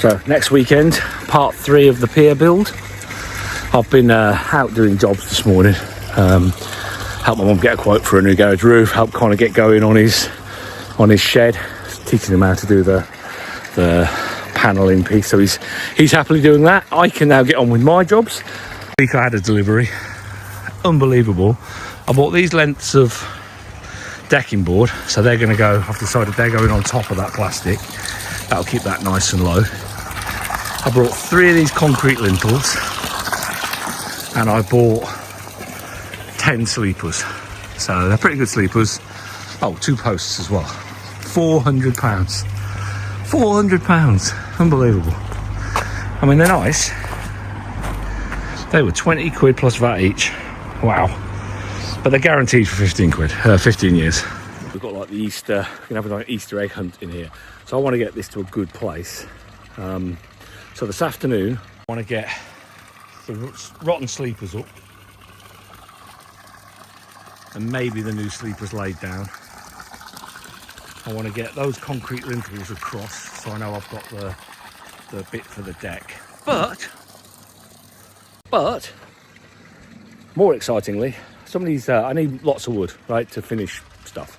So next weekend, part 3 of the pier build. I've been out doing jobs this morning. Helped my mum get a quote for a new garage roof, helped kind of get going on his shed, teaching him how to do the panelling piece. So he's happily doing that. I can now get on with my jobs. This week I had a delivery, unbelievable. I bought these lengths of decking board, so they're going to go, I've decided they're going on top of that plastic. That'll keep that nice and low. I brought 3 of these concrete lintels, and I bought 10 sleepers. So they're pretty good sleepers. Oh, 2 posts as well. £400. £400. Unbelievable. I mean, they're nice. They were 20 quid plus VAT each. Wow. But they're guaranteed for 15 years. We've got like the Easter, we're gonna have an Easter egg hunt in here. So I want to get this to a good place. So this afternoon, I want to get the rotten sleepers up. And maybe the new sleepers laid down. I want to get those concrete lintels across, so I know I've got the bit for the deck. But more excitingly, somebody's I need lots of wood, right, to finish stuff.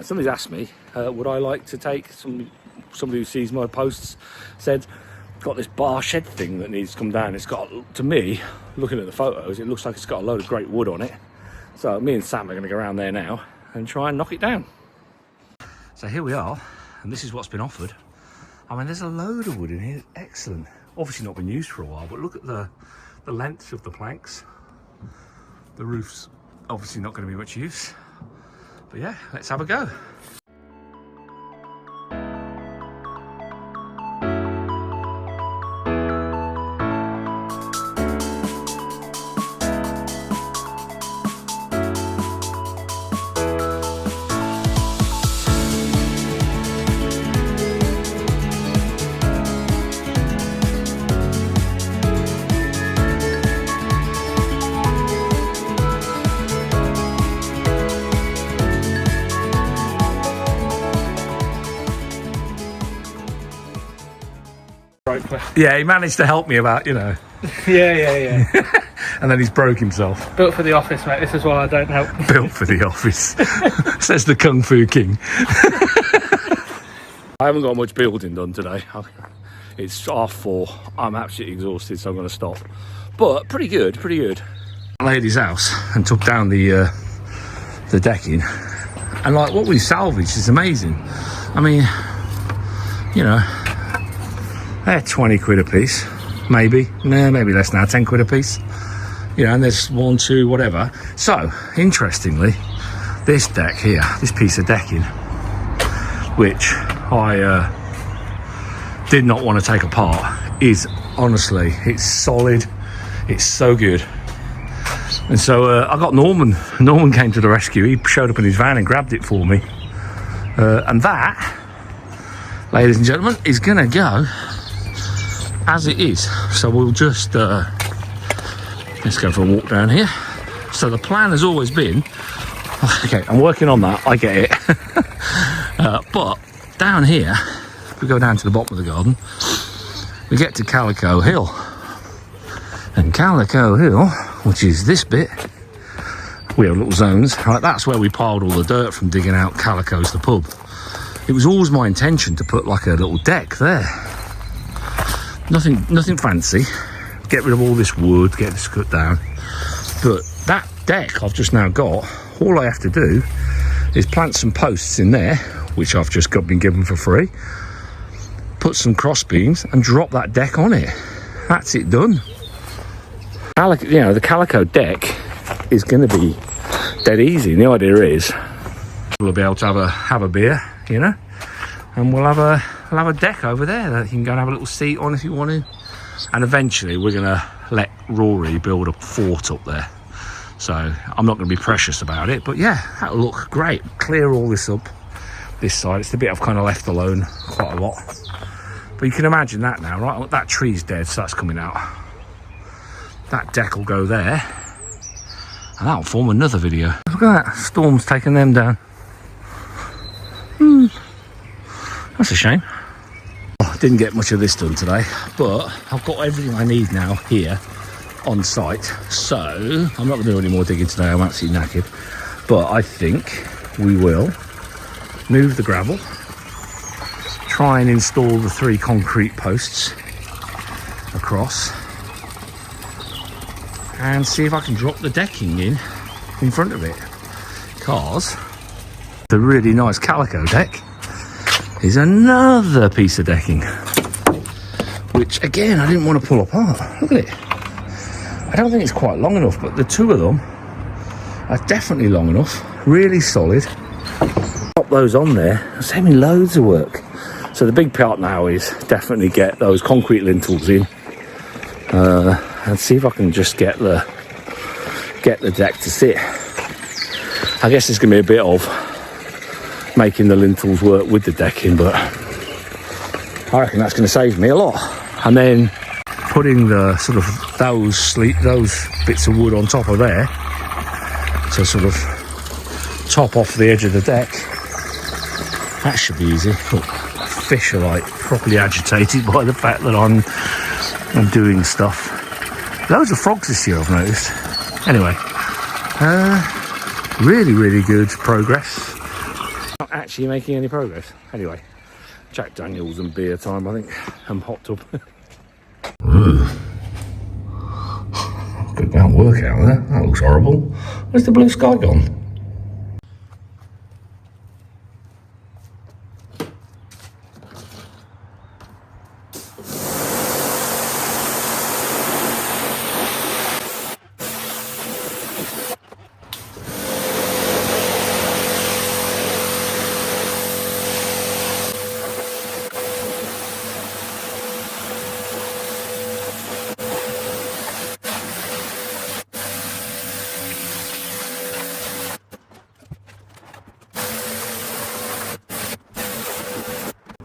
Somebody's asked me, would I like to take somebody who sees my posts said, got this bar shed thing that needs to come down. It's got, to me, looking at the photos, it looks like it's got a load of great wood on it. So me and Sam are going to go around there now and try and knock it down. So here we are, and this is what's been offered. I mean, there's a load of wood in here. Excellent. Obviously not been used for a while, but look at the lengths of the planks. The roof's obviously not going to be much use. But yeah, let's have a go. Yeah, he managed to help me about, you know. Yeah. And then he's broke himself. Built for the office, mate. This is why I don't help. Built for the office, says the Kung Fu King. I haven't got much building done today. It's 4:30. I'm absolutely exhausted, so I'm going to stop. But pretty good. Lady's house and took down the decking. And like what we salvaged is amazing. I mean, you know, they're 20 quid a piece, maybe less now, 10 quid a piece. You know, and there's 1, 2, whatever. So, interestingly, this deck here, this piece of decking, which I did not want to take apart, is honestly, it's solid, it's so good. And so I got Norman came to the rescue. He showed up in his van and grabbed it for me. And that, ladies and gentlemen, is gonna go as it is. So we'll just let's go for a walk down here. So the plan has always been, okay, I'm working on that, I get it. But down here, if we go down to the bottom of the garden, we get to Calico Hill. And Calico Hill, which is this bit, we have little zones, right? That's where we piled all the dirt from digging out Calico's the pub. It was always my intention to put like a little deck there. Nothing fancy. Get rid of all this wood, get this cut down. But that deck I've just now got, all I have to do is plant some posts in there, which I've just been given for free, put some cross beams and drop that deck on it. That's it done. You know, the Calico deck is going to be dead easy. And the idea is we'll be able to have a beer, you know, and we'll have a deck over there that you can go and have a little seat on if you want to. And eventually we're going to let Rory build a fort up there. So I'm not going to be precious about it, but yeah, that'll look great. Clear all this up, this side. It's the bit I've kind of left alone quite a lot. But you can imagine that now, right? That tree's dead, so that's coming out. That deck will go there, and that'll form another video. Look at that, storm's taking them down. That's a shame. Didn't get much of this done today, but I've got everything I need now here on site. So I'm not going to do any more digging today. I'm absolutely knackered. But I think we will move the gravel, try and install the 3 concrete posts across, and see if I can drop the decking in front of it. Because the really nice calico deck is another piece of decking, which again I didn't want to pull apart. Look at it. I don't think it's quite long enough, but the 2 of them are definitely long enough. Really solid. Pop those on there. It's saving me loads of work. So the big part now is definitely get those concrete lintels in, and see if I can just get the deck to sit. I guess it's going to be a bit of making the lintels work with the decking, but I reckon that's going to save me a lot. And then putting the sort of those bits of wood on top of there to sort of top off the edge of the deck. That should be easy. Look, fish are like properly agitated by the fact that I'm doing stuff. Loads of frogs this year, I've noticed. Anyway, really good progress. Not actually making any progress. Anyway, Jack Daniels and beer time, I think. I'm hot tub. Good amount of work out there. That looks horrible. Where's the blue sky gone?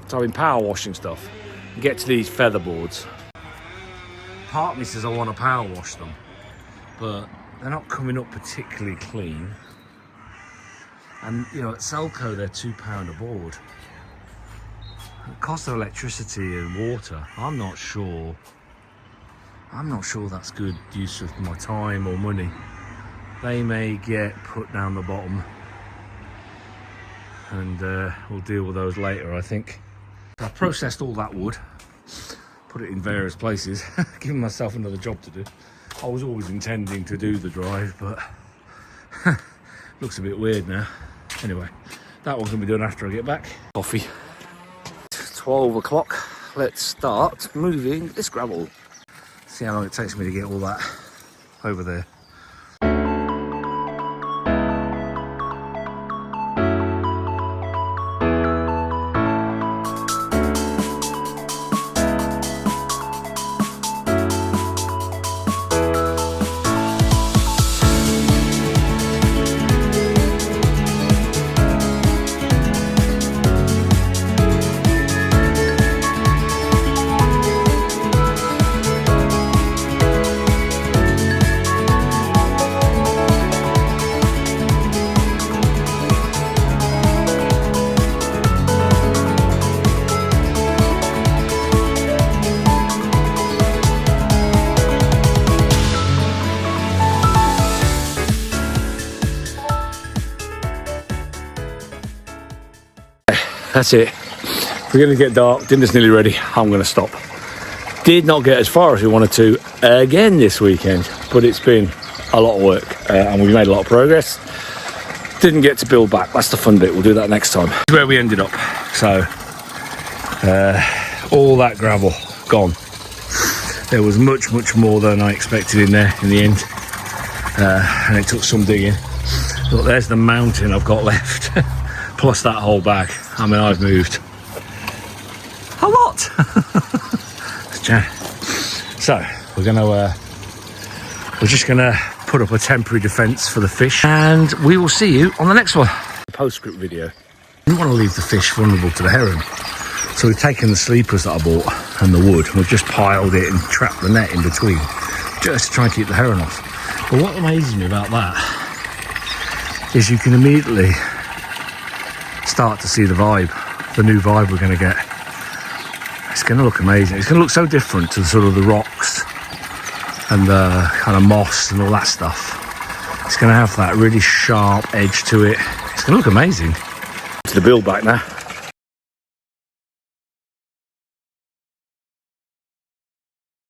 So in power washing stuff, you get to these feather boards. Part of me says I want to power wash them, but they're not coming up particularly clean. And you know, at Selco they're £2 a board. The cost of electricity and water, I'm not sure that's good use of my time or money. They may get put down the bottom, and we'll deal with those later, I think. I processed all that wood, put it in various places, giving myself another job to do. I was always intending to do the drive, but looks a bit weird now. Anyway, that one's gonna be done after I get back. Coffee. 12 o'clock. Let's start moving this gravel. See how long it takes me to get all that over there. That's it. We're going to get dark. Dinner's nearly ready. I'm going to stop. Did not get as far as we wanted to again this weekend, but it's been a lot of work and we made a lot of progress. Didn't get to build back. That's the fun bit. We'll do that next time. This is where we ended up. So all that gravel gone. There was much more than I expected in there in the end, and it took some digging. Look, there's the mountain I've got left. Plus that whole bag. I mean, I've moved a lot. So we're just gonna put up a temporary defence for the fish, and we will see you on the next one. Postscript video. I didn't want to leave the fish vulnerable to the heron, so we've taken the sleepers that I bought and the wood, and we've just piled it and trapped the net in between, just to try and keep the heron off. But what amazes me about that is you can immediately start to see the vibe, the new vibe we're going to get. It's going to look amazing. It's going to look so different to sort of the rocks and the kind of moss and all that stuff. It's going to have that really sharp edge to it. It's going to look amazing. To the build back now.